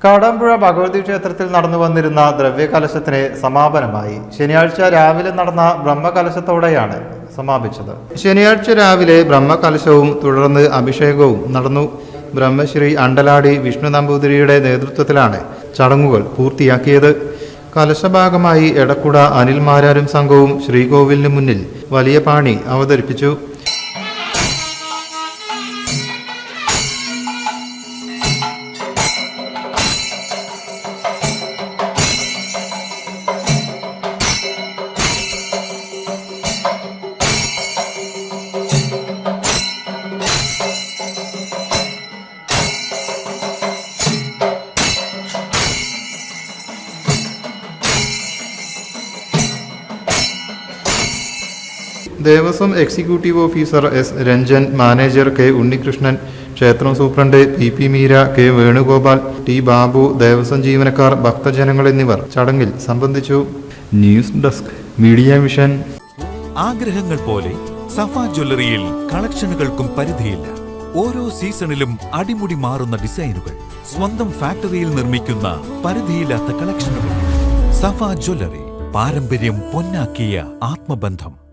കാടാമ്പുഴ ഭഗവതി ക്ഷേത്രത്തിൽ നടന്നു വന്നിരുന്ന ദ്രവ്യകലശത്തിന് സമാപനമായി. ശനിയാഴ്ച രാവിലെ നടന്ന ബ്രഹ്മകലശത്തോടെയാണ് സമാപിച്ചത്. ശനിയാഴ്ച രാവിലെ ബ്രഹ്മകലശവും തുടർന്ന് അഭിഷേകവും നടന്നു. ബ്രഹ്മശ്രീ അണ്ടലാടി വിഷ്ണു നമ്പൂതിരിയുടെ നേതൃത്വത്തിലാണ് ചടങ്ങുകൾ പൂർത്തിയാക്കിയത്. കലശഭാഗമായി എടക്കുട അനിൽ മാരാരും സംഘവും ശ്രീകോവിലിന് മുന്നിൽ വലിയ പാണി അവതരിപ്പിച്ചു. ദേവസ്വം executive officer S Ranjan, manager K Unnikrishnan, ക്ഷേത്രം superintendent P Meera, K Venugopal, T Babu, ദേവസ്വം ജീവനക്കാർ, ഭക്തജനങ്ങൾ എന്നിവർ ചടങ്ങിൽ സംബന്ധിച്ചു. News desk media vision. ആഗ്രഹങ്ങൾ പോലെ സഫ ജ്വല്ലറിയിൽ കളക്ഷനുകൾക്കും പരിധിയില്ല. ഓരോ സീസണിലും അടിമുടി മാറുന്ന ഡിസൈനുകൾ, സ്വന്തം ഫാക്ടറിയിൽ നിർമ്മിക്കുന്ന പരിധിയില്ലാത്ത കളക്ഷനുകൾ. സഫ ജ്വല്ലറി, പാരമ്പര്യം പൊന്നാക്കിയ ആത്മബന്ധം.